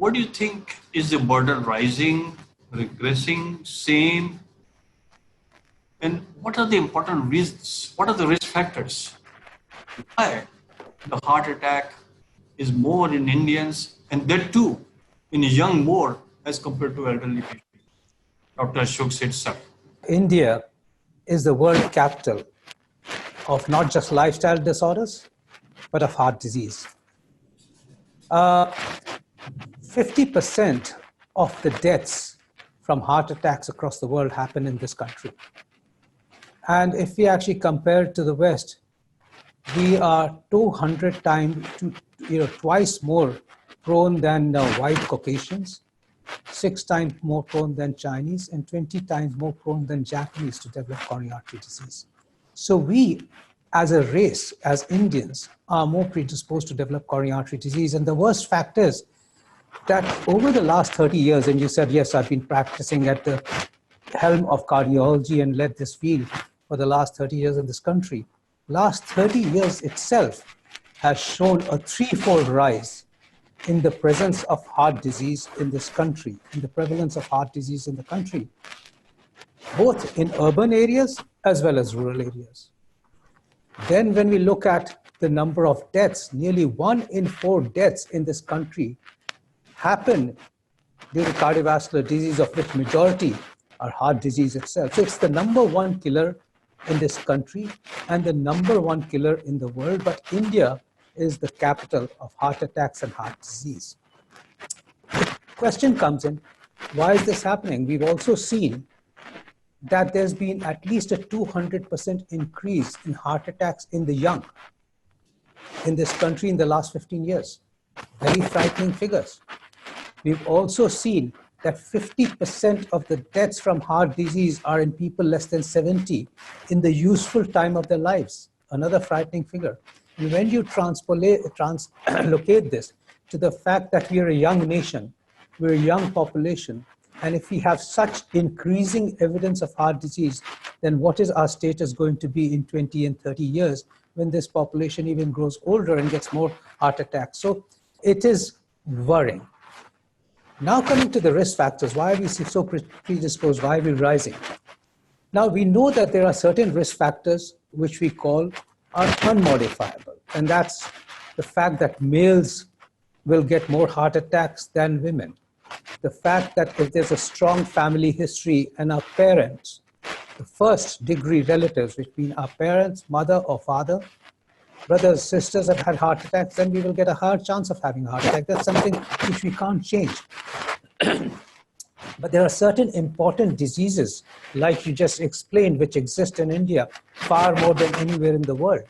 what do you think, is the burden rising, regressing, same? And what are the important risks? What are the risk factors? Why the heart attack is more in Indians, and that too in young more as compared to elderly patients? Dr. Ashok said, sir. India is the world capital of not just lifestyle disorders, but of heart disease. 50% of the deaths from heart attacks across the world happen in this country. And if we actually compare it to the West, we are 200 times, twice more prone than white Caucasians, 6 times more prone than Chinese, and 20 times more prone than Japanese to develop coronary artery disease. So we, as a race, as Indians, are more predisposed to develop coronary artery disease. And the worst fact is that over the last 30 years, and you said, yes, I've been practicing at the helm of cardiology and led this field for the last 30 years in this country. Last 30 years itself has shown a threefold rise in the presence of heart disease in this country, in the prevalence of heart disease in the country, both in urban areas as well as rural areas. Then when we look at the number of deaths, nearly 1 in 4 deaths in this country happen due to cardiovascular disease, of which majority are heart disease itself. So it's the #1 killer in this country and the #1 killer in the world, but India is the capital of heart attacks and heart disease. The question comes in, why is this happening? We've also seen that there's been at least a 200% increase in heart attacks in the young in this country in the last 15 years. Very frightening figures. We've also seen that 50% of the deaths from heart disease are in people less than 70 in the useful time of their lives. Another frightening figure. And when you translocate this to the fact that we are a young nation, we're a young population, and if we have such increasing evidence of heart disease, then what is our status going to be in 20 and 30 years when this population even grows older and gets more heart attacks? So it is worrying. Now coming to the risk factors, why are we so predisposed? Why are we rising? Now we know that there are certain risk factors which we call are unmodifiable. And that's the fact that males will get more heart attacks than women. The fact that if there's a strong family history and our parents, the first degree relatives, which mean our parents, mother or father, brothers, sisters have had heart attacks, then we will get a higher chance of having a heart attack. That's something which we can't change. But there are certain important diseases, like you just explained, which exist in India far more than anywhere in the world,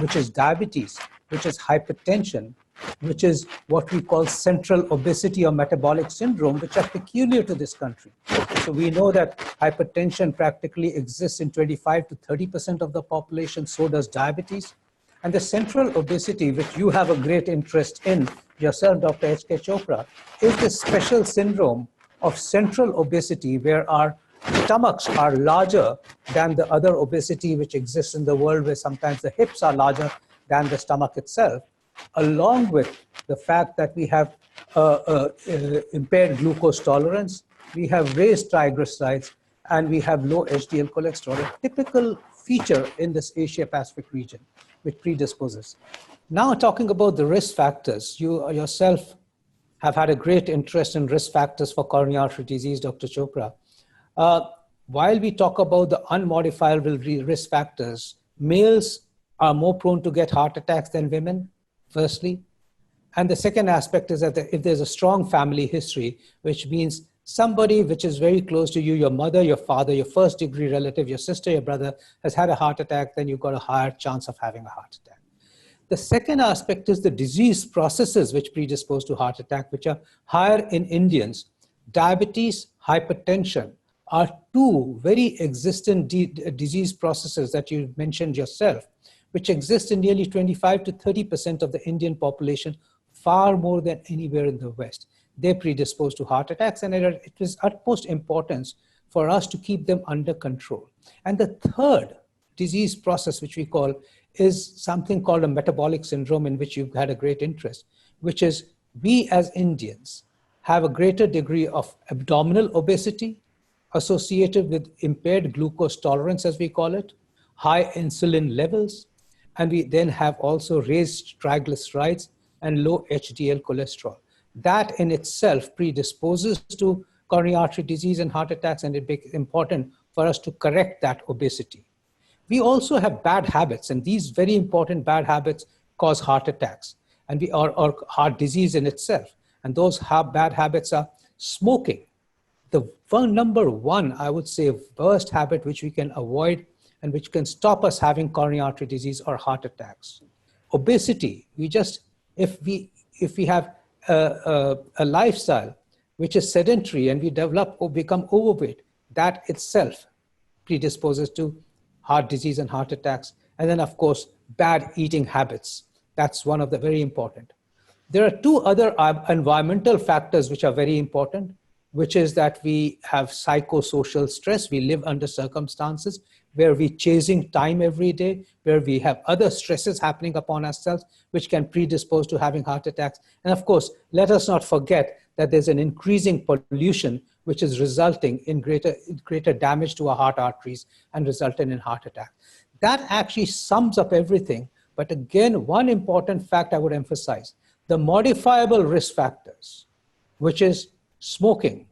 which is diabetes, which is hypertension, which is what we call central obesity or metabolic syndrome, which are peculiar to this country. So we know that hypertension practically exists in 25 to 30% of the population, so does diabetes. And the central obesity, which you have a great interest in yourself, Dr. H.K. Chopra, is the special syndrome of central obesity where our stomachs are larger than the other obesity which exists in the world, where sometimes the hips are larger than the stomach itself, along with the fact that we have impaired glucose tolerance, we have raised triglycerides, and we have low HDL cholesterol, a typical feature in this Asia-Pacific region, which predisposes. Now talking about the risk factors, you yourself have had a great interest in risk factors for coronary artery disease, Dr. Chopra. While we talk about the unmodifiable risk factors, males are more prone to get heart attacks than women, firstly. And the second aspect is that if there's a strong family history, which means somebody which is very close to you, your mother, your father, your first degree relative, your sister, your brother, has had a heart attack, then you've got a higher chance of having a heart attack. The second aspect is the disease processes which predispose to heart attack, which are higher in Indians. Diabetes, hypertension are two very existent disease processes that you mentioned yourself, which exist in nearly 25 to 30% of the Indian population, far more than anywhere in the West. They predispose to heart attacks, and it is utmost importance for us to keep them under control. And the third disease process, which we call, is something called a metabolic syndrome, in which you've had a great interest, which is we as Indians have a greater degree of abdominal obesity associated with impaired glucose tolerance, as we call it, high insulin levels, and we then have also raised triglycerides and low HDL cholesterol. That in itself predisposes to coronary artery disease and heart attacks, and it becomes important for us to correct that obesity. We also have bad habits, and these very important bad habits cause heart attacks and or heart disease in itself. And those bad habits are smoking. The number one, I would say, worst habit which we can avoid and which can stop us having coronary artery disease or heart attacks. Obesity, if we have a lifestyle which is sedentary and we develop or become overweight, that itself predisposes to heart disease and heart attacks. And then, of course, bad eating habits. That's one of the very important. There are two other environmental factors which are very important, which is that we have psychosocial stress. We live under circumstances where we're chasing time every day, where we have other stresses happening upon ourselves, which can predispose to having heart attacks. And of course, let us not forget that there's an increasing pollution, which is resulting in greater damage to our heart arteries and resulting in heart attack. That actually sums up everything. But again, one important fact I would emphasize, the modifiable risk factors, which is smoking,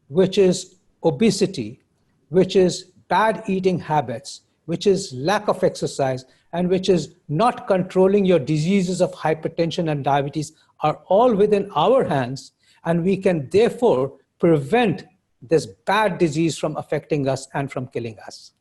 which is obesity, which is bad eating habits, which is lack of exercise, and which is not controlling your diseases of hypertension and diabetes, are all within our hands. And we can therefore prevent this bad disease from affecting us and from killing us.